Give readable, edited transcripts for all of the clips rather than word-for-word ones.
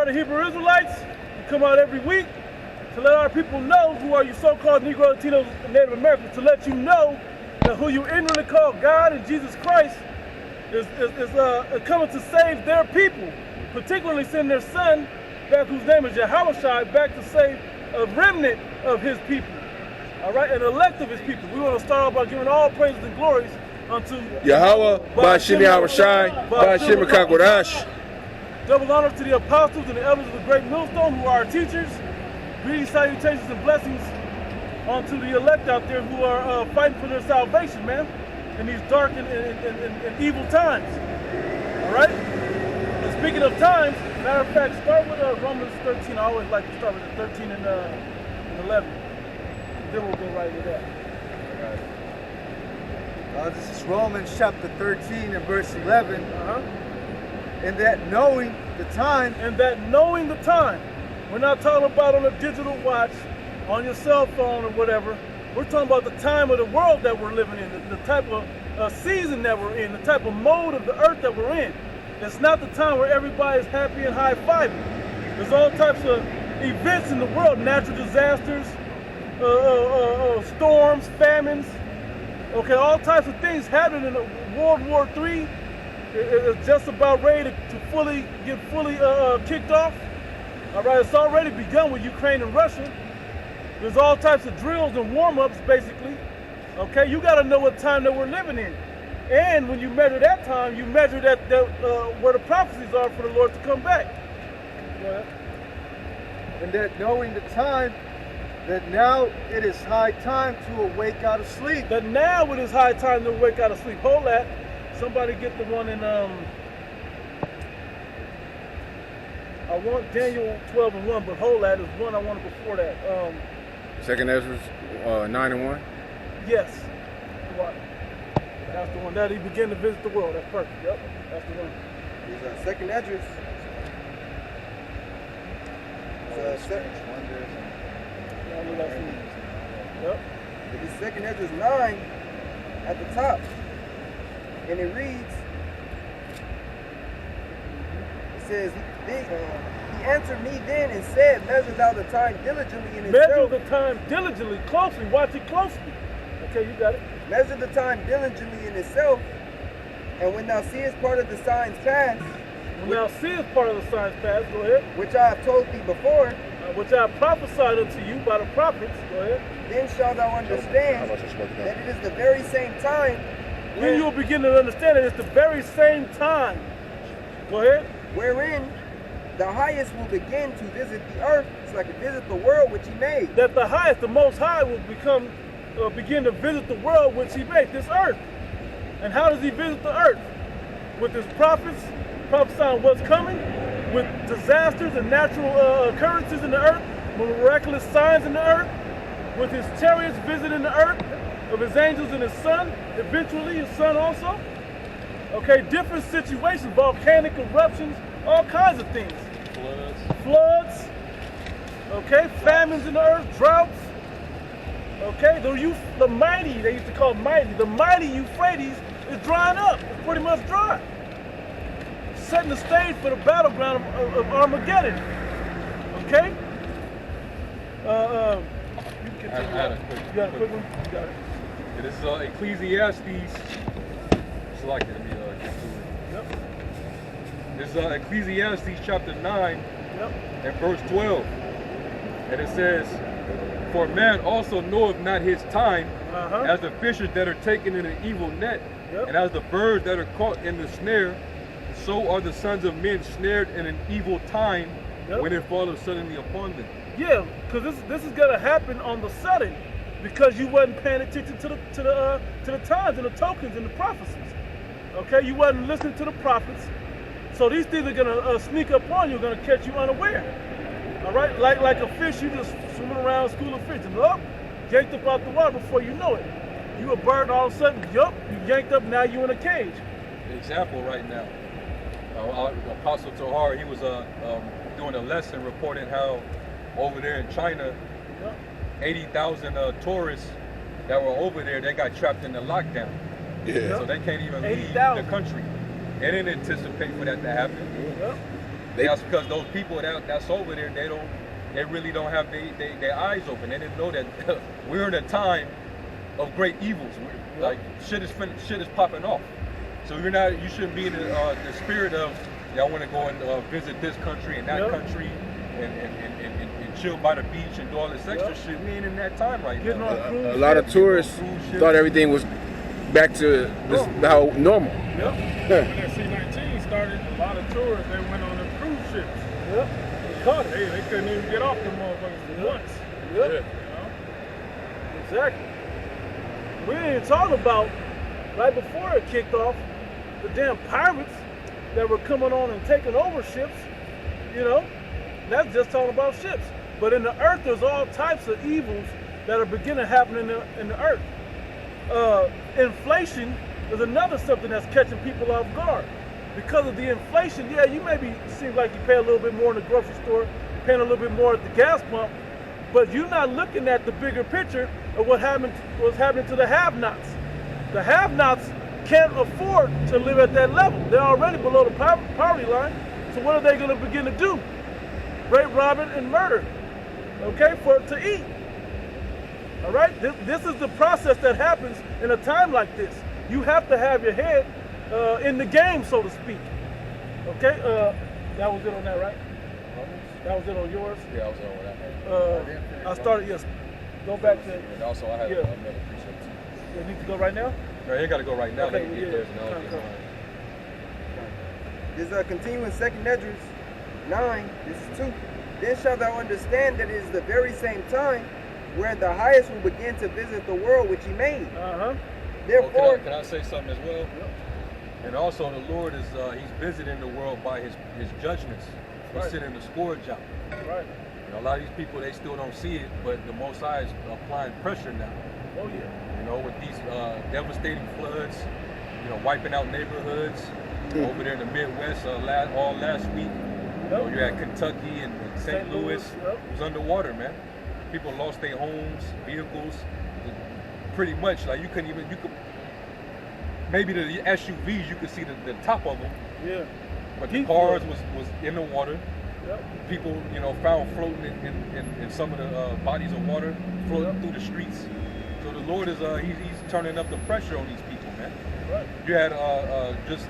are the Hebrew Israelites. We come out every week to let our people know who are you so-called Negro, Latinos, and Native Americans, to let you know that who you ignorantly call God and Jesus Christ is coming to save their people, particularly send their son back, whose name is Yahushua, back to save a remnant of his people. All right, an elect of his people. We want to start off by giving all praises and glories unto Yahweh, Ba'ashem Yahushai, Ba'ashem Kakodash. Double honor to the apostles and the elders of the great millstone who are our teachers. Greetings, salutations, and blessings onto the elect out there who are fighting for their salvation, man, in these dark and evil times. All right? And speaking of times, matter of fact, start with Romans 13. I always like to start with the 13 and 11. Then we'll go right into that. This is Romans chapter 13 and verse 11. And that knowing the time. And that knowing the time. We're not talking about on a digital watch, on your cell phone or whatever. We're talking about the time of the world that we're living in, the type of season that we're in, the type of mode of the earth that we're in. It's not the time where everybody's happy and high-fiving. There's all types of events in the world, natural disasters, storms, famines, okay, all types of things happening in World War III. It's just about ready to get fully kicked off. All right, it's already begun with Ukraine and Russia. There's all types of drills and warm-ups, basically. Okay, you got to know what time that we're living in. And when you measure that time, you measure that where the prophecies are for the Lord to come back. Go ahead. And that knowing the time, that now it is high time to awake out of sleep. That now it is high time to awake out of sleep. Hold that. Somebody get the one in, I want Daniel 12 and 1, but hold that. There's one I wanted before that. Second Ezra 9 and 1? Yes. That's the one. That he began to visit the world. That's perfect. Yep. That's the one. It's second Esdras. Yep. It's second Esdras 9 at the top. And it reads, it says, he answered me then and said, measure thou the time diligently in itself. Measure the time diligently, closely. Watch it closely. Okay, you got it. Measure the time diligently in itself, and when thou seest part of the signs pass, when thou seest part of the signs pass, go ahead. Which I have told thee before, which I have prophesied unto you by the prophets, go ahead. Then shalt thou understand that it is the very same time. Then you will begin to understand that it's the very same time. Go ahead. Wherein the highest will begin to visit the earth, so like to visit the world which he made. That the highest, the most high, will begin to visit the world which he made, this earth. And how does he visit the earth? With his prophets prophesying what's coming, with disasters and natural occurrences in the earth, miraculous signs in the earth, with his chariots visiting the earth, of his angels and his son, eventually his son also. Okay, different situations, volcanic eruptions, all kinds of things. Floods. Okay, famines in the earth, droughts. Okay, the mighty, they used to call mighty, the mighty Euphrates is drying up. It's pretty much dry. Setting the stage for the battleground of Armageddon. Okay? You can continue. You got a quick one? You got it. It is Ecclesiastes. It's like it. Let me get to it. Yep. It's Ecclesiastes chapter 9 and verse 12. And it says, for man also knoweth not his time, as the fishes that are taken in an evil net, and as the birds that are caught in the snare, so are the sons of men snared in an evil time when it falleth suddenly upon them. Yeah, because this is gonna happen on the sudden, because you wasn't paying attention to the times and the tokens and the prophecies. Okay, you wasn't listening to the prophets, so these things are gonna sneak up on you, gonna catch you unaware. All right, like a fish, you just swimming around a school of fish, and yanked up out the water before you know it. You a bird, all of a sudden, you yanked up, now you in a cage. Example right now, Apostle Tahar, he was doing a lesson reporting how over there in China, 80,000 tourists that were over there, they got trapped in the lockdown. Yeah. So they can't even leave the country. They didn't anticipate for that to happen. That's because those people that's over there, they really don't have their eyes open. They didn't know that we're in a time of great evils. Like shit is popping off. So you shouldn't be in the spirit of, I want to go and visit this country and that country and chill by the beach and do all this extra shit. We ain't in that time right now. A lot of tourists thought everything was back to this, how normal. Yep. When that C-19 started, a lot of tourists, they went on the cruise ships. Yep. They caught it. They couldn't even get off them motherfuckers once. Yep. You know? Exactly. We ain't talking about, right before it kicked off, the damn pirates that were coming on and taking over ships, you know? That's just talking about ships. But in the earth, there's all types of evils that are beginning to happen in the earth. Inflation is another something that's catching people off guard. Because of the inflation, yeah, you maybe seem like you pay a little bit more in the grocery store, paying a little bit more at the gas pump, but you're not looking at the bigger picture of what's happening to the have-nots. The have-nots can't afford to live at that level. They're already below the poverty line. So what are they going to begin to do? Rape, robbing, and murder, okay, to eat. All right, this is the process that happens in a time like this. You have to have your head in the game, so to speak. Okay, that was it on that, right? That was it on yours? Yeah, I was on that. I started, yes. Go back to. And also, I have another precept too. You need to go right now? No, you got to go right now. Okay, This continuing 2nd Esdras 9, this is 2. Then shalt thou understand that it is the very same time where the highest will begin to visit the world which he made. Therefore, can I say something as well? Yep. And also the Lord is he's visiting the world by his judgments. He's sitting the scourge out. Right. You know, a lot of these people, they still don't see it, but the Most High is applying pressure now. Oh yeah. You know, with these devastating floods, you know, wiping out neighborhoods over there in the Midwest. All last week, you know, you had Kentucky and St. Louis was underwater, man. People lost their homes, vehicles. Pretty much, like you could maybe the SUVs, you could see the top of them. Yeah. But the cars was in the water. Yep. People, you know, found floating in some of the bodies of water, floating through the streets. So the Lord is he's turning up the pressure on these people, man. Right. You had just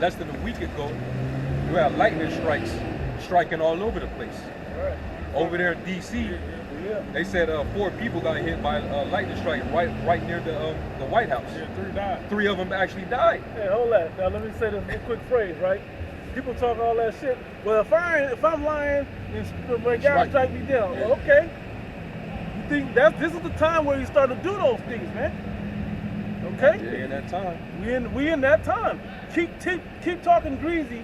less than a week ago, you had lightning strikes striking all over the place. Right. Over there in DC, they said 4 people got hit by a lightning strike right near the White House. Yeah, 3 died. 3 of them actually died. Hey, hold that. Now let me say this quick phrase, right? People talk all that shit. Well, if I'm lying, then God strike me down. Yeah. Well, okay. You think this is the time where you start to do those things, man? Okay. Yeah, in that time. We in that time. Keep talking greasy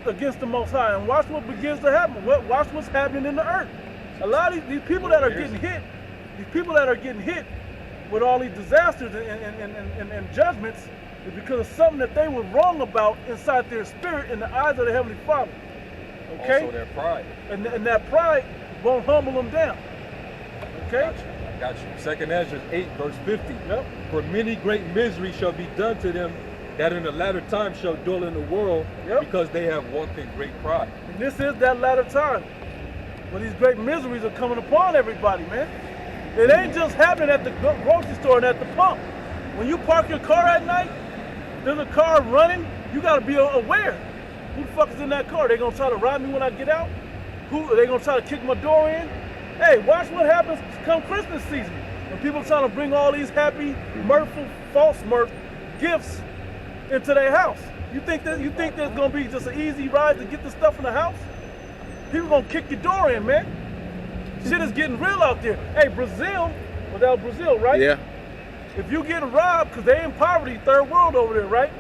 against the Most High, and watch what begins to happen. Watch what's happening in the earth. A lot of these people that are getting hit, with all these disasters and judgments, is because of something that they were wrong about inside their spirit in the eyes of the Heavenly Father. Okay? Also their pride. And that pride won't humble them down. Okay? I got you. 2nd Esdras 8, verse 50. Yep. For many great misery shall be done to them that in the latter time shall dwell in the world, because they have walked in great pride. And this is that latter time when these great miseries are coming upon everybody, man. It ain't just happening at the grocery store and at the pump. When you park your car at night, there's a car running, you gotta be aware. Who the fuck is in that car? They gonna try to rob me when I get out? Who are they gonna try to kick my door in? Hey, watch what happens come Christmas season. When people trying to bring all these happy, mirthful, false mirth gifts into their house. You think there's gonna be just an easy ride to get the stuff in the house? People gonna kick your door in, man. Shit is getting real out there. Hey, Brazil, well, that was Brazil, right? Yeah. If you get robbed, because they in poverty, third world over there, right?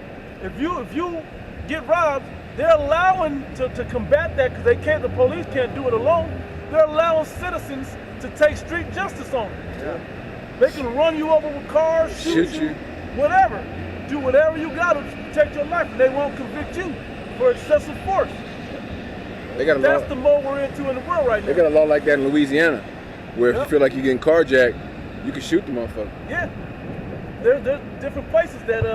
If you get robbed, they're allowing to combat that, because the police can't do it alone. They're allowing citizens to take street justice on them. Yeah. They can run you over with cars, shoot you, whatever. Do whatever you got to protect your life, and they won't convict you for excessive force. That's the mode we're into in the world right now. They got a law like that in Louisiana, where if you feel like you're getting carjacked, you can shoot the motherfucker. Yeah. There's different places that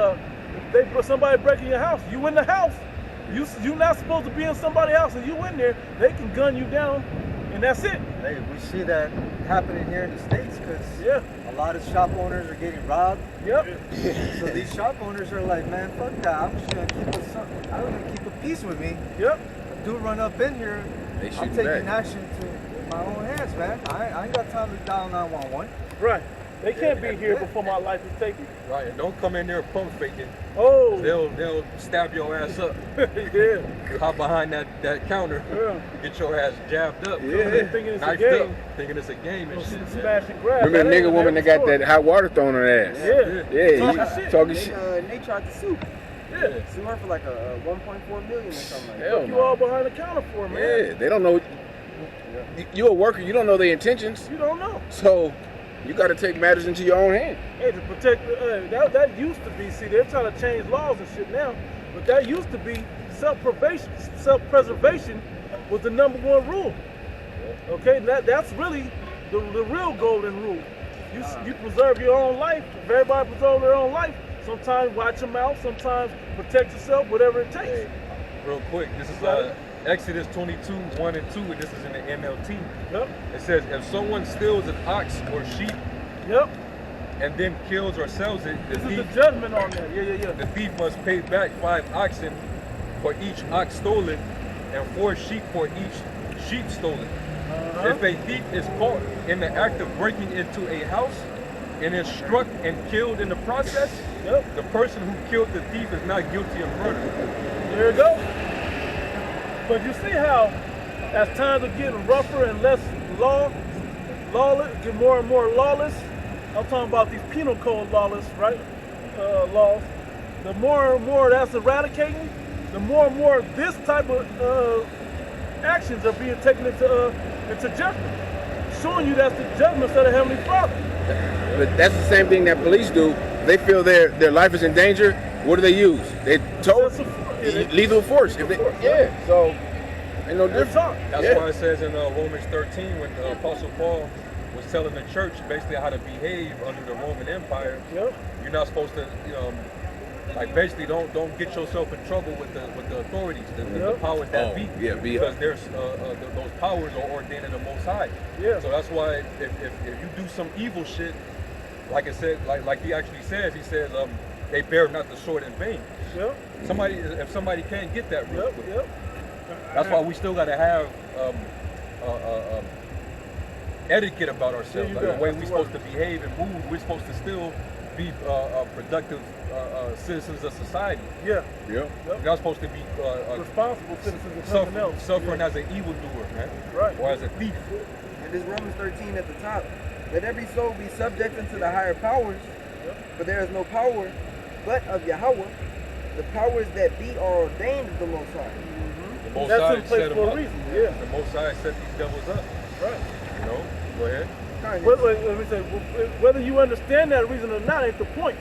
if somebody breaking your house, you in the house, You not supposed to be in somebody's house, and you in there, they can gun you down, and that's it. Hey, we see that happening here in the States because Yeah. a lot of shop owners are getting robbed. Yep. So these shop owners are like, man, fuck that. I'm just gonna I'm gonna keep a peace with me. Yep. Do run up in here. They I'm shooting taking back. action to my own hands, man. I ain't got time to dial 911. Right. They can't be here before my life is taken. Right, and don't come in there pump faking. Oh. They'll stab your ass up. Yeah. You hop behind that counter, Yeah. get your ass jabbed up. They thinking it's a knifed game. up, thinking it's a game and shit. Smash and grab. Remember the That ain't nigga woman that every got store. that hot water thrown on her ass? Yeah. Yeah, Talking shit. talking shit. They tried to sue. Yeah. Sue her for like a 1.4 million or something like that. Hell You no. all behind the counter for, man. Yeah, they don't know. You a worker, you don't know their intentions, You don't know. so you got to take matters into your own hand. Hey, to protect, that used to be, see, they're trying to change laws and shit now, but that used to be self-preservation was the #1 rule. Okay, that's really the real golden rule. You preserve your own life. If everybody preserve their own life, sometimes watch them out, sometimes protect yourself, whatever it takes. Hey, real quick, this is Exodus 22, 1 and 2, and this is in the NLT. Yep, It says, if someone steals an ox or sheep yep. and then kills or sells it, This is the judgment on that. Yeah. the thief must pay back 5 oxen for each ox stolen and 4 sheep for each sheep stolen. If a thief is caught in the act of breaking into a house and is struck and killed in the process, Yep. the person who killed the thief is not guilty of murder. There you go. But you see how, as times are getting rougher and less lawless, get more and more lawless. I'm talking about these penal code lawless, right? Laws. The more and more that's eradicating, the more and more this type of actions are being taken into judgment, showing you that's the judgments of the Heavenly Father. But that's the same thing that police do. They feel their life is in danger. What do they use? They told lethal force. If they, yeah, so ain't no That's difference. all. That's Yeah. why it says in Romans 13 when Apostle Paul was telling the church basically how to behave under the Roman Empire. Yep. You're not supposed to, like basically don't get yourself in trouble with the authorities, the Yep. powers that Oh, be. yeah, be because there's those powers are ordained of the Most High. Yeah. So that's why if you do some evil shit, like I said, like he actually says, he says they bear not the sword in vain. Yep. If somebody can't get that real Yep. quick. Yep. That's why we still got to have etiquette about ourselves, you like go. the way That's we're the word. supposed to behave and move. We're supposed to still be productive citizens of society. Yeah. Yeah. We're not supposed to be Responsible citizens of something else. suffering Yeah. as an evildoer, man, Right. or as a thief. And this Romans 13 at the top. Let every soul be subject unto the higher powers, for there is no power but of Yahweh. The powers that be are ordained of the Most High. The Most That's High in place set for them a up. reason. Yeah. The Most High set these devils up. Right. You know. Go ahead. Let me say, whether you understand that reason or not ain't the point.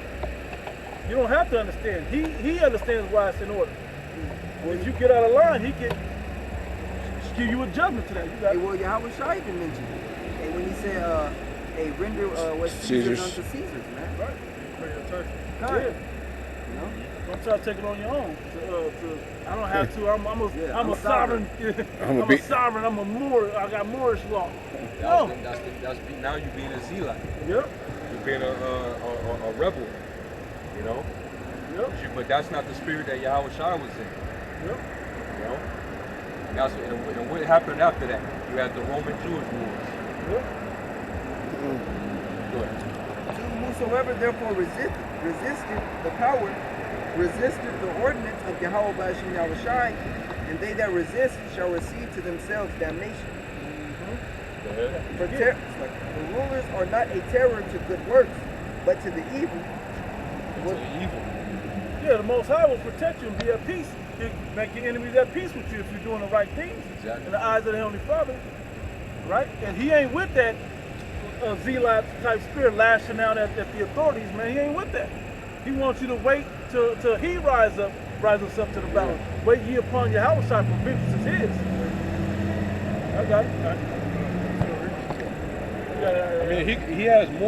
You don't have to understand. He understands why it's in order. If you get out of line, he can give you a judgment to that. You got Hey, well, Yahweh Shai even mentioned it. And when he said, hey, render what's Caesar's Caesar's. unto Caesar's, man. right. Kind. Yeah. You know? Don't try to take it on your own. I don't have to. I'm I'm a sovereign. I'm a I'm a sovereign. I'm a Moor. I got Moorish law. No. Now you're being a zealot. Yep. You're being a rebel. You know. Yep. But that's not the spirit that Yahweh Shai was in. Yep. You know? And what happened after that? You had the Roman Jewish wars. Yep. Go ahead. To whosoever therefore resisted the power, resisted the ordinance of Yahweh Bashim Yahweh Shai, and they that resist shall receive to themselves damnation. Go ahead. For the rulers are not a terror to good works, but to the evil. To the evil. Yeah, the Most High will protect you and be at peace. He'll make your enemies at peace with you if you're doing the right things Exactly. in the eyes of the Heavenly Father. Right? And he ain't with that zealot type spirit lashing out at the authorities, man. He ain't with that. He wants you to wait till he rise us up to the battle. Wait ye upon Yahweh Shai, for vengeance is his. I got it. I mean, he has more.